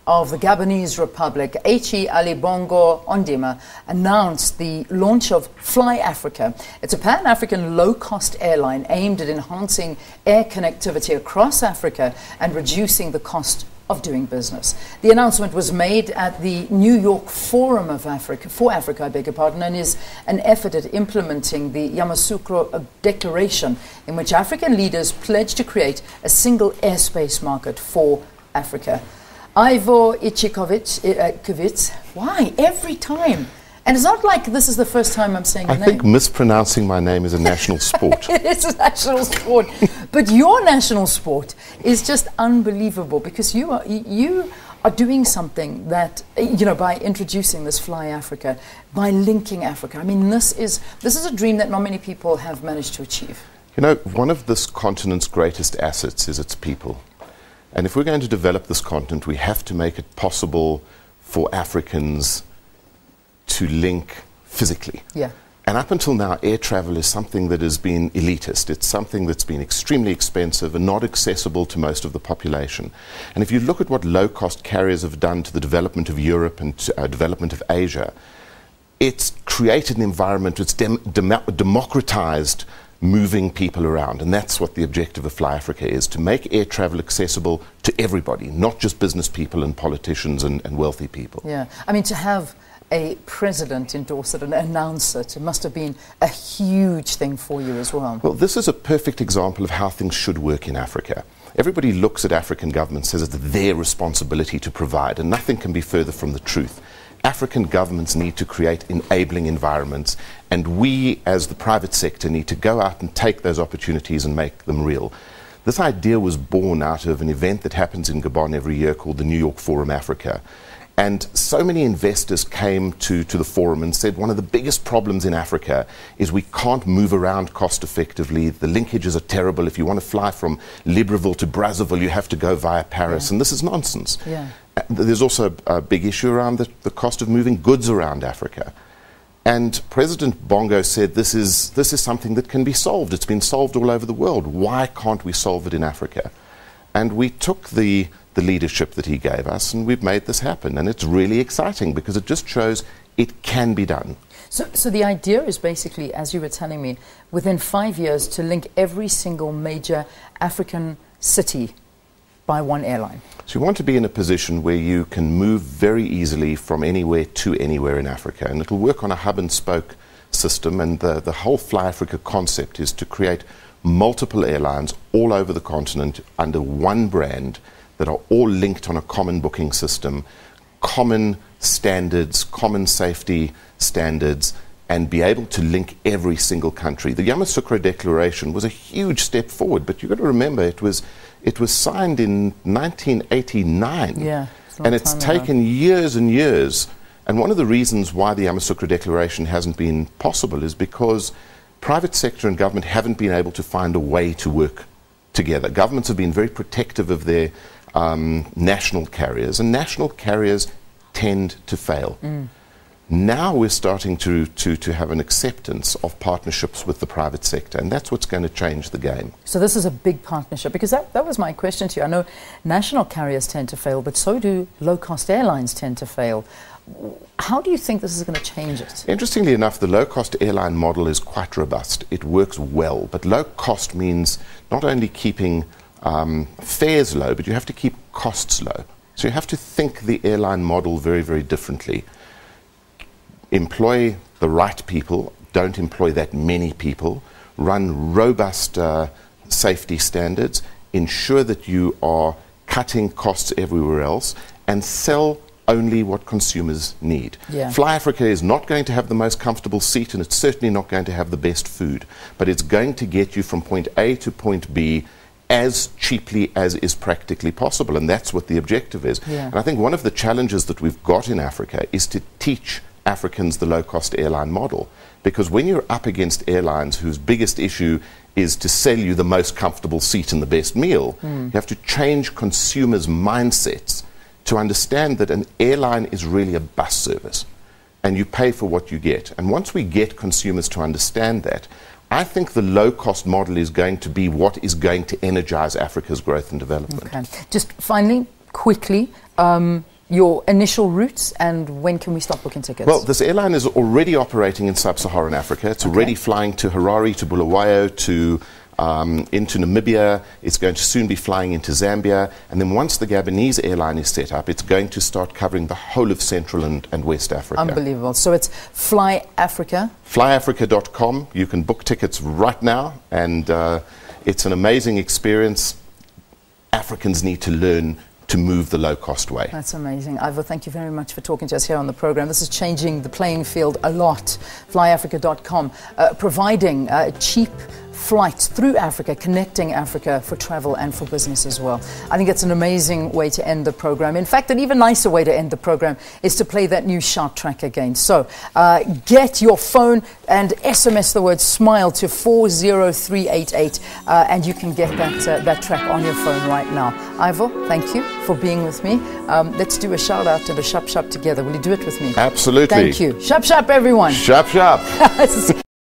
Of the Gabonese Republic, H.E Ali Bongo Ondimba announced the launch of FlyAfrica. It's a pan-African low-cost airline aimed at enhancing air connectivity across Africa and reducing the cost of doing business. The announcement was made at the New York Forum of Africa, for Africa, I beg your pardon, and is an effort at implementing the Yamoussoukro Declaration, in which African leaders pledged to create a single airspace market for Africa. Ivo Ichikovic, why? Every time. And it's not like this is the first time I'm saying your name. I think mispronouncing my name is a national sport. It is a national sport. But your national sport is just unbelievable, because you are doing something that, you know, by introducing this FlyAfrica, by linking Africa. I mean, this is a dream that not many people have managed to achieve. You know, one of this continent's greatest assets is its people. And if we're going to develop this continent, we have to make it possible for Africans to link physically. Yeah. And up until now, air travel is something that has been elitist. It's something that's been extremely expensive and not accessible to most of the population. And if you look at what low-cost carriers have done to the development of Europe and development of Asia, it's created an environment that's democratized moving people around, and that's what the objective of FlyAfrica is, to make air travel accessible to everybody, not just business people and politicians and wealthy people. Yeah, I mean, to have a president endorse it and announce it, it must have been a huge thing for you as well. Well, this is a perfect example of how things should work in Africa. Everybody looks at African governments, says it's their responsibility to provide, and nothing can be further from the truth. African governments need to create enabling environments, and we as the private sector need to go out and take those opportunities and make them real. This idea was born out of an event that happens in Gabon every year called the New York Forum Africa. And so many investors came to the forum and said one of the biggest problems in Africa is we can't move around cost effectively. The linkages are terrible. If you want to fly from Libreville to Brazzaville, you have to go via Paris. Yeah. And this is nonsense. Yeah. There's also a big issue around the cost of moving goods around Africa. And President Bongo said this is something that can be solved. It's been solved all over the world. Why can't we solve it in Africa? And we took the leadership that he gave us, and we've made this happen. And it's really exciting because it just shows it can be done. So the idea is basically, as you were telling me, within 5 years to link every single major African city by one airline. So you want to be in a position where you can move very easily from anywhere to anywhere in Africa. And it'll work on a hub and spoke system. And the whole FlyAfrica concept is to create multiple airlines all over the continent under one brand that are all linked on a common booking system, common standards, common safety standards, and be able to link every single country. The Yamoussoukro Declaration was a huge step forward, but you've got to remember it was signed in 1989. Yeah, and it's taken years and years. And one of the reasons why the Yamoussoukro Declaration hasn't been possible is because private sector and government haven't been able to find a way to work together. Governments have been very protective of their national carriers, and national carriers tend to fail. Now we're starting to have an acceptance of partnerships with the private sector, and that's what's going to change the game. So this is a big partnership, because that was my question to you. I know national carriers tend to fail, but so do low-cost airlines tend to fail. How do you think this is going to change it? Interestingly enough, the low-cost airline model is quite robust. It works well, but low-cost means not only keeping fares low, but you have to keep costs low. So you have to think the airline model very, very differently. Employ the right people, don't employ that many people, run robust safety standards, ensure that you are cutting costs everywhere else, and sell only what consumers need. Yeah. FlyAfrica is not going to have the most comfortable seat, and it's certainly not going to have the best food, but it's going to get you from point A to point B as cheaply as is practically possible, and that's what the objective is. Yeah. And I think one of the challenges that we've got in Africa is to teach Africans the low-cost airline model, because when you're up against airlines whose biggest issue is to sell you the most comfortable seat and the best meal, you have to change consumers' mindsets to understand that an airline is really a bus service and you pay for what you get. And once we get consumers to understand that, I think the low-cost model is going to be what is going to energize Africa's growth and development. Okay. Just finally, quickly, your initial routes, and when can we start booking tickets? Well, this airline is already operating in sub-Saharan Africa. It's already flying to Harare, to Bulawayo, into Namibia. It's going to soon be flying into Zambia. And then once the Gabonese airline is set up, it's going to start covering the whole of Central and West Africa. Unbelievable. So it's FlyAfrica. FlyAfrica.com. You can book tickets right now, and it's an amazing experience. Africans need to learn to move the low-cost way. That's amazing. Ivor, thank you very much for talking to us here on the program. This is changing the playing field a lot. FlyAfrica.com, providing cheap flights through Africa, connecting Africa for travel and for business as well. I think it's an amazing way to end the program. In fact, an even nicer way to end the program is to play that new shout track again. So get your phone and SMS the word SMILE to 40388 and you can get that track on your phone right now. Ivor, thank you for being with me. Let's do a shout out to the Shap Shap together. Will you do it with me? Absolutely. Thank you. Shap Shap, everyone. Shap Shap.